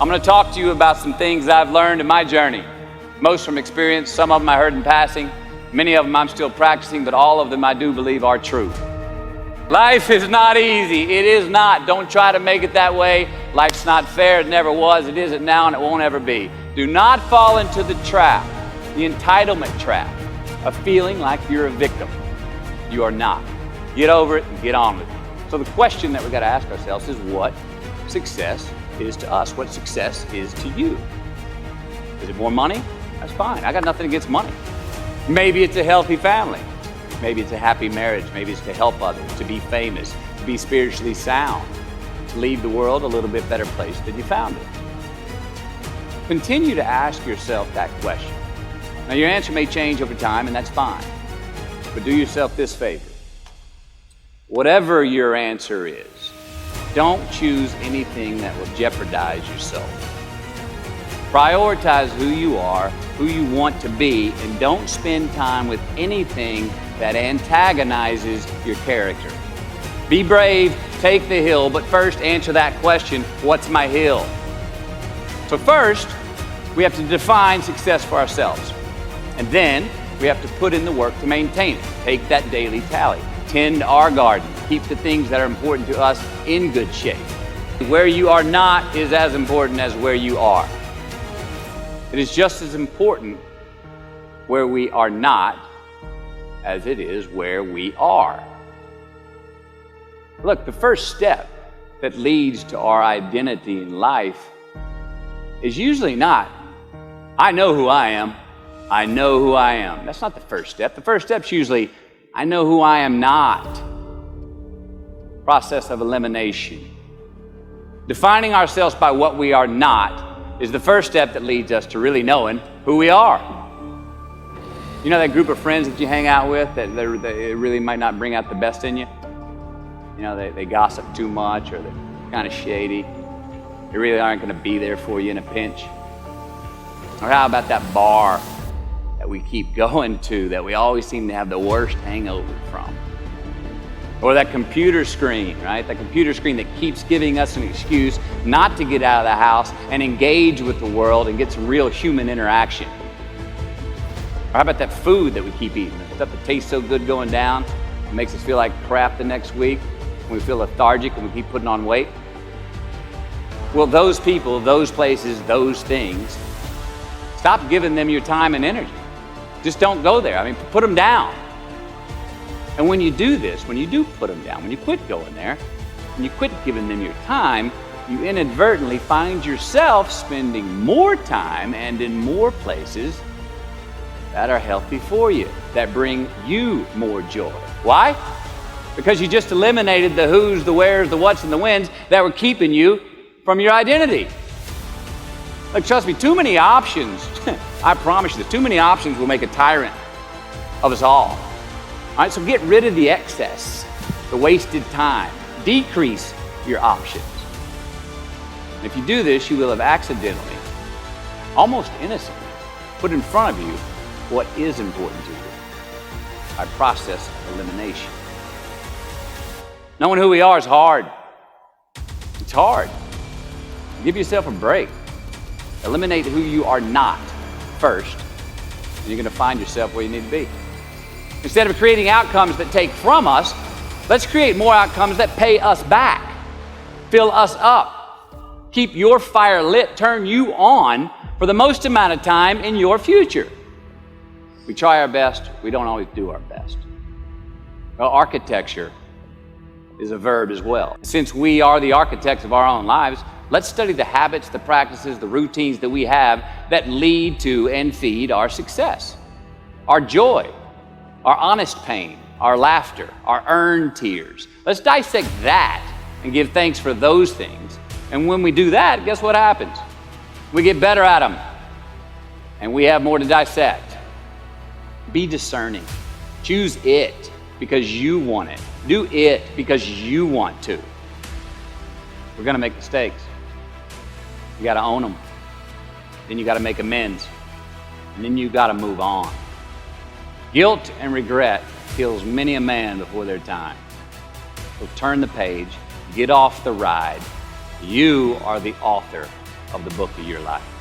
I'm going to talk to you about some things I've learned in my journey. Most from experience, some of them I heard in passing, many of them I'm still practicing, but all of them I do believe are true. Life is not easy. It is not. Don't try to make it that way. Life's not fair. It never was. It isn't now, and it won't ever be. Do not fall into the trap, the entitlement trap, of feeling like you're a victim. You are not. Get over it and get on with it. So the question that we've got to ask ourselves is what success is to us, what success is to you. Is it more money? That's fine. I got nothing against money. Maybe it's a healthy family. Maybe it's a happy marriage. Maybe it's to help others, to be famous, to be spiritually sound, to leave the world a little bit better place than you found it. Continue to ask yourself that question. Now your answer may change over time, and that's fine. But do yourself this favor. Whatever your answer is, don't choose anything that will jeopardize yourself. Prioritize who you are, who you want to be, and don't spend time with anything that antagonizes your character. Be brave, take the hill, but first answer that question, what's my hill? So first, we have to define success for ourselves. And then we have to put in the work to maintain it. Take that daily tally. Tend our garden. Keep the things that are important to us in good shape. Where you are not is as important as where you are. It is just as important where we are not as it is where we are. Look, the first step that leads to our identity in life is usually not, I know who I am. I know who I am. That's not the first step. The first step's usually, I know who I am not. Process of elimination. Defining ourselves by what we are not is the first step that leads us to really knowing who we are. You know that group of friends that you hang out with that they really might not bring out the best in you? You know, they gossip too much, or they're kind of shady. They really aren't going to be there for you in a pinch. Or how about that bar that we keep going to that we always seem to have the worst hangover from? Or that computer screen, right? That computer screen that keeps giving us an excuse not to get out of the house and engage with the world and get some real human interaction. Or how about that food that we keep eating? The stuff that tastes so good going down, it makes us feel like crap the next week, and we feel lethargic and we keep putting on weight. Well, those people, those places, those things, stop giving them your time and energy. Just don't go there. I mean, put them down. And when you do this, when you do put them down, when you quit going there, when you quit giving them your time, you inadvertently find yourself spending more time and in more places that are healthy for you, that bring you more joy. Why? Because you just eliminated the who's, the where's, the what's, and the when's that were keeping you from your identity. Like, trust me, too many options, I promise you, too many options will make a tyrant of us all. All right, so get rid of the excess, the wasted time. Decrease your options. And if you do this, you will have accidentally, almost innocently, put in front of you what is important to you by process of elimination. Knowing who we are is hard. It's hard. Give yourself a break. Eliminate who you are not first, and you're going to find yourself where you need to be. Instead of creating outcomes that take from us, let's create more outcomes that pay us back, fill us up, keep your fire lit, turn you on for the most amount of time in your future. We try our best, we don't always do our best. Well, architecture is a verb as well. Since we are the architects of our own lives, let's study the habits, the practices, the routines that we have that lead to and feed our success, our joy, our honest pain, our laughter, our earned tears. Let's dissect that and give thanks for those things. And when we do that, guess what happens? We get better at them, and we have more to dissect. Be discerning. Choose it because you want it. Do it because you want to. We're going to make mistakes. You got to own them. Then you got to make amends. And then you got to move on. Guilt and regret kills many a man before their time. So turn the page, get off the ride. You are the author of the book of your life.